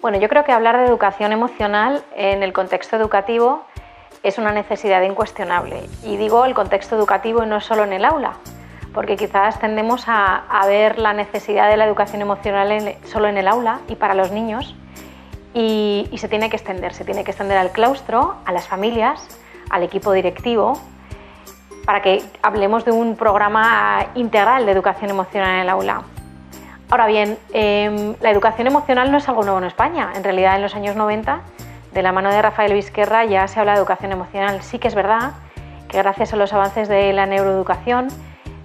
Bueno, yo creo que hablar de educación emocional en el contexto educativo es una necesidad incuestionable. Y digo el contexto educativo y no solo en el aula, porque quizás tendemos a ver la necesidad de la educación emocional solo en el aula y para los niños, y se tiene que extender al claustro, a las familias, al equipo directivo, para que hablemos de un programa integral de educación emocional en el aula. Ahora bien, la educación emocional no es algo nuevo en España. En realidad, en los años 90, de la mano de Rafael Vizquerra, ya se habla de educación emocional. Sí que es verdad que gracias a los avances de la neuroeducación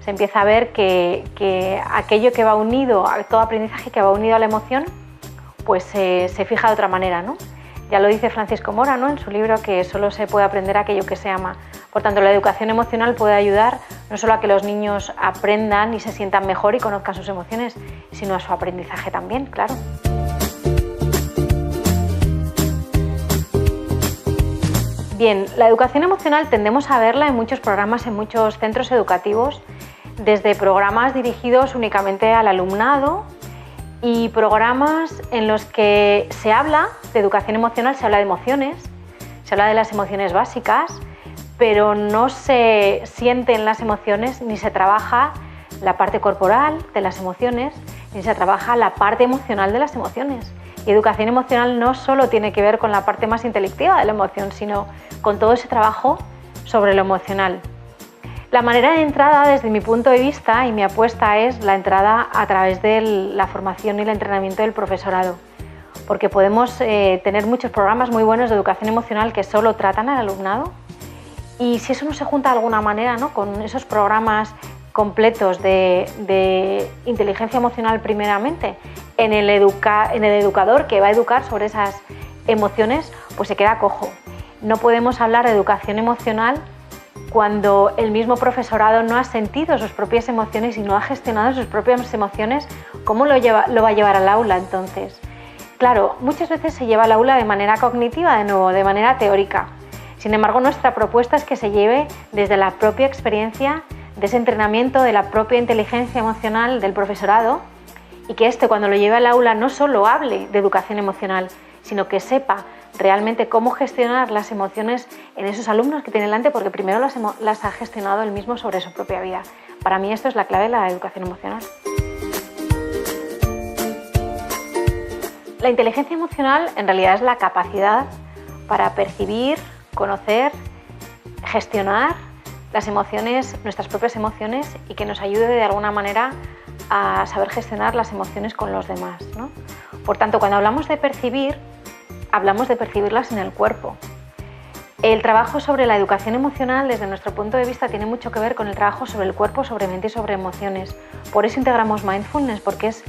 se empieza a ver que aquello que va unido, a todo aprendizaje que va unido a la emoción, pues se fija de otra manera, ¿no? Ya lo dice Francisco Mora, ¿no?, en su libro, que solo se puede aprender aquello que se ama. Por tanto, la educación emocional puede ayudar no solo a que los niños aprendan y se sientan mejor y conozcan sus emociones, sino a su aprendizaje también, claro. Bien, la educación emocional tendemos a verla en muchos programas, en muchos centros educativos, desde programas dirigidos únicamente al alumnado y programas en los que se habla de educación emocional, se habla de emociones, se habla de las emociones básicas, pero no se sienten las emociones ni se trabaja la parte corporal de las emociones, ni se trabaja la parte emocional de las emociones. Y educación emocional no solo tiene que ver con la parte más intelectiva de la emoción, sino con todo ese trabajo sobre lo emocional. La manera de entrada, desde mi punto de vista, y mi apuesta, es la entrada a través de la formación y el entrenamiento del profesorado, porque podemos tener muchos programas muy buenos de educación emocional que solo tratan al alumnado, y si eso no se junta de alguna manera, ¿no?, con esos programas completos de inteligencia emocional primeramente, en el educador que va a educar sobre esas emociones, pues se queda cojo. No podemos hablar de educación emocional cuando el mismo profesorado no ha sentido sus propias emociones y no ha gestionado sus propias emociones. ¿Cómo lo va a llevar al aula entonces? Claro, muchas veces se lleva al aula de manera cognitiva, de nuevo, de manera teórica. Sin embargo, nuestra propuesta es que se lleve desde la propia experiencia, de ese entrenamiento, de la propia inteligencia emocional del profesorado, y que cuando lo lleve al aula, no solo hable de educación emocional, sino que sepa realmente cómo gestionar las emociones en esos alumnos que tiene delante, porque primero las ha gestionado él mismo sobre su propia vida. Para mí esto es la clave de la educación emocional. La inteligencia emocional en realidad es la capacidad para percibir, conocer, gestionar las emociones, nuestras propias emociones, y que nos ayude de alguna manera a saber gestionar las emociones con los demás, ¿no? Por tanto, cuando hablamos de percibir, hablamos de percibirlas en el cuerpo. El trabajo sobre la educación emocional, desde nuestro punto de vista, tiene mucho que ver con el trabajo sobre el cuerpo, sobre mente y sobre emociones. Por eso integramos mindfulness, porque es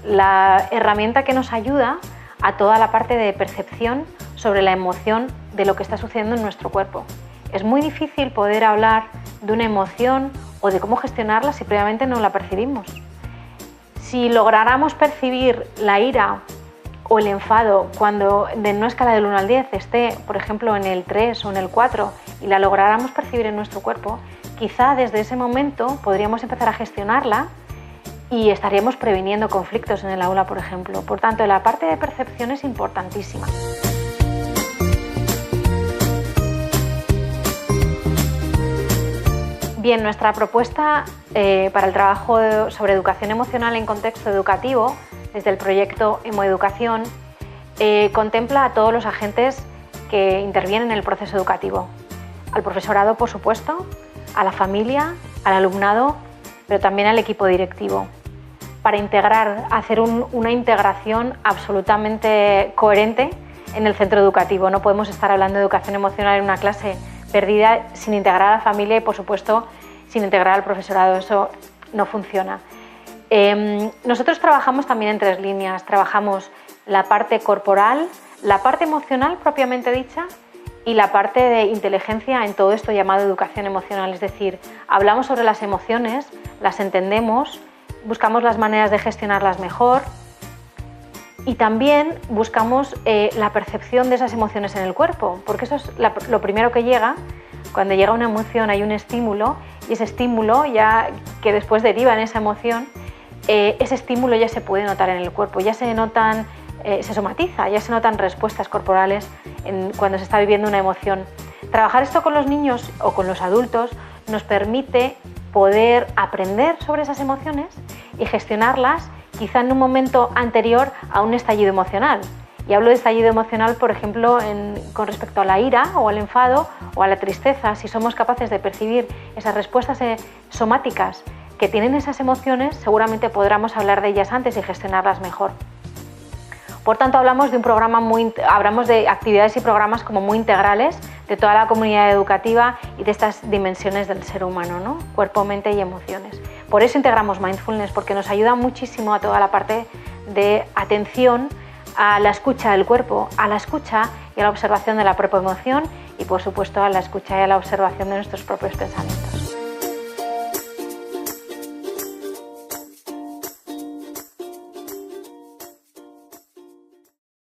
la herramienta que nos ayuda a toda la parte de percepción sobre la emoción de lo que está sucediendo en nuestro cuerpo. Es muy difícil poder hablar de una emoción o de cómo gestionarla si previamente no la percibimos. Si lográramos percibir la ira o el enfado cuando en una escala del 1 al 10 esté, por ejemplo, en el 3 o en el 4, y la lográramos percibir en nuestro cuerpo, quizá desde ese momento podríamos empezar a gestionarla y estaríamos previniendo conflictos en el aula, por ejemplo. Por tanto, la parte de percepción es importantísima. Bien, nuestra propuesta para el trabajo sobre educación emocional en contexto educativo, desde el proyecto Emoeducación, contempla a todos los agentes que intervienen en el proceso educativo. Al profesorado, por supuesto, a la familia, al alumnado, pero también al equipo directivo, para hacer una integración absolutamente coherente en el centro educativo. No podemos estar hablando de educación emocional en una clase perdida sin integrar a la familia y, por supuesto, sin integrar al profesorado. Eso no funciona. Nosotros trabajamos también en 3 líneas. Trabajamos la parte corporal, la parte emocional propiamente dicha y la parte de inteligencia en todo esto llamado educación emocional. Es decir, hablamos sobre las emociones, las entendemos, buscamos las maneras de gestionarlas mejor y también buscamos la percepción de esas emociones en el cuerpo, porque eso es lo primero que llega. Cuando llega una emoción hay un estímulo, y ese estímulo ya que después deriva en esa emoción, ese estímulo ya se puede notar en el cuerpo, ya se notan se somatiza, ya se notan respuestas corporales cuando se está viviendo una emoción. Trabajar esto con los niños o con los adultos nos permite poder aprender sobre esas emociones y gestionarlas quizá en un momento anterior a un estallido emocional. Y hablo de estallido emocional, por ejemplo, con respecto a la ira o al enfado o a la tristeza. Si somos capaces de percibir esas respuestas somáticas que tienen esas emociones, seguramente podremos hablar de ellas antes y gestionarlas mejor. Por tanto, hablamos de actividades y programas como muy integrales de toda la comunidad educativa y de estas dimensiones del ser humano, ¿no? Cuerpo, mente y emociones. Por eso integramos mindfulness, porque nos ayuda muchísimo a toda la parte de atención a la escucha del cuerpo, a la escucha y a la observación de la propia emoción y, por supuesto, a la escucha y a la observación de nuestros propios pensamientos.